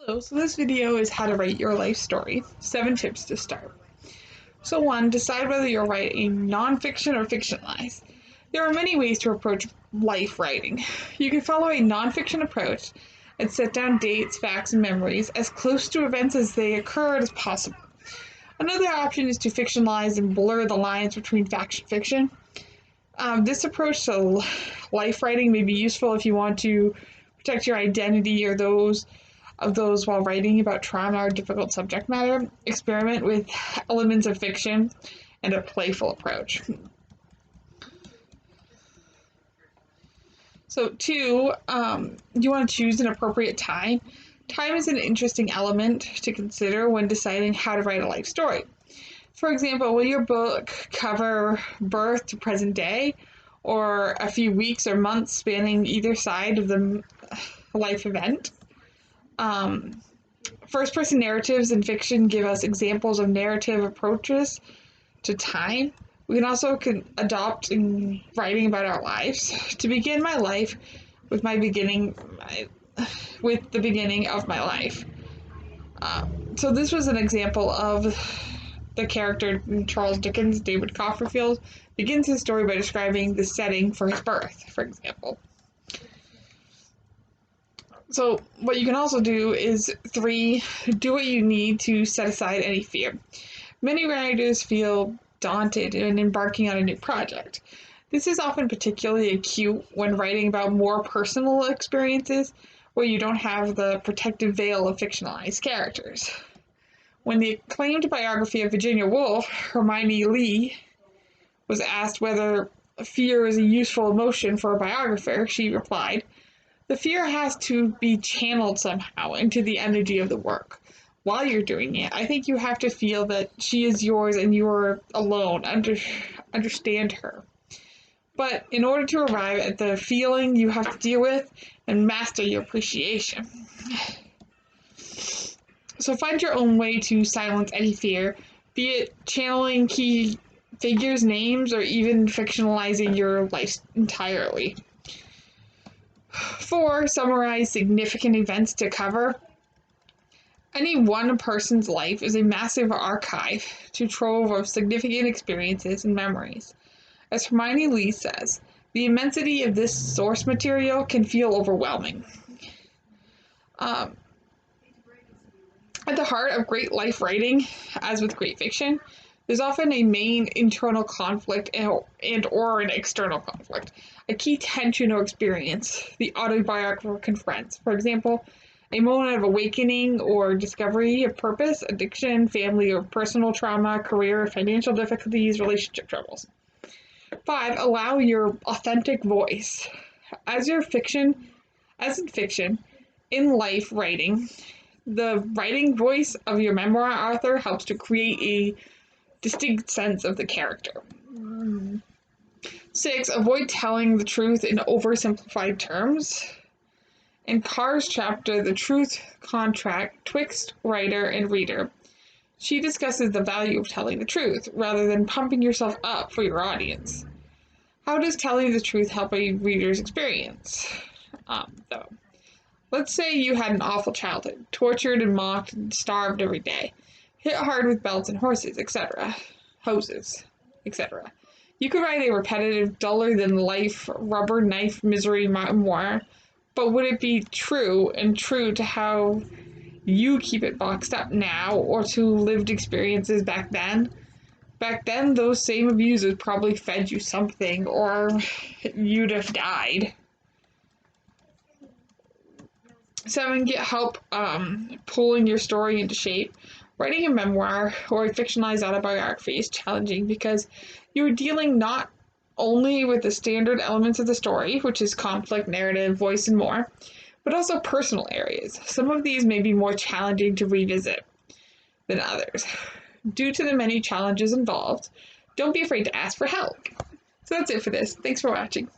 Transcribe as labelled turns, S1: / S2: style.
S1: Hello, so this video is how to write your life story. 7 tips to start. So 1, decide whether you'll write a nonfiction or fictionalized. There are many ways to approach life writing. You can follow a nonfiction approach and set down dates, facts, and memories as close to events as they occurred as possible. Another option is to fictionalize and blur the lines between fact and fiction. This approach to life writing may be useful if you want to protect your identity or those while writing about trauma or difficult subject matter. Experiment with elements of fiction and a playful approach. So 2, you want to choose an appropriate time. Time is an interesting element to consider when deciding how to write a life story. For example, will your book cover birth to present day, or a few weeks or months spanning either side of the life event? First-person narratives in fiction give us examples of narrative approaches to time. We can also adopt in writing about our lives. To begin my life with the beginning of my life. So this was an example of the character Charles Dickens, David Copperfield, begins his story by describing the setting for his birth, for example. So what you can also do is 3, do what you need to set aside any fear. Many writers feel daunted in embarking on a new project. This is often particularly acute when writing about more personal experiences where you don't have the protective veil of fictionalized characters. When the acclaimed biography of Virginia Woolf, Hermione Lee, was asked whether fear is a useful emotion for a biographer, she replied, "The fear has to be channeled somehow into the energy of the work. While you're doing it, I think you have to feel that she is yours and you're alone. Understand her. But in order to arrive at the feeling, you have to deal with and master your appreciation." So find your own way to silence any fear, be it channeling key figures' names or even fictionalizing your life entirely. 4, summarize significant events to cover. Any one person's life is a massive archive to trove of significant experiences and memories. As Hermione Lee says, the immensity of this source material can feel overwhelming. At the heart of great life writing, as with great fiction, there's often a main internal conflict or an external conflict, a key tension or experience the autobiographer confronts. For example, a moment of awakening or discovery of purpose, addiction, family or personal trauma, career, financial difficulties, relationship troubles. 5, allow your authentic voice. As in fiction, in life writing, the writing voice of your memoir author helps to create a distinct sense of the character. 6, avoid telling the truth in oversimplified terms. In Carr's chapter, The Truth Contract Twixt Writer and Reader, she discusses the value of telling the truth rather than pumping yourself up for your audience. How does telling the truth help a reader's experience? Let's say you had an awful childhood, tortured and mocked and starved every day, hit hard with belts and hoses, etc. You could write a repetitive, duller-than-life, rubber knife misery memoir, but would it be true to how you keep it boxed up now or to lived experiences back then? Back then, those same abusers probably fed you something or you'd have died. 7, get help pulling your story into shape. Writing a memoir or a fictionalized autobiography is challenging because you're dealing not only with the standard elements of the story, which is conflict, narrative, voice, and more, but also personal areas. Some of these may be more challenging to revisit than others. Due to the many challenges involved, don't be afraid to ask for help. So that's it for this. Thanks for watching.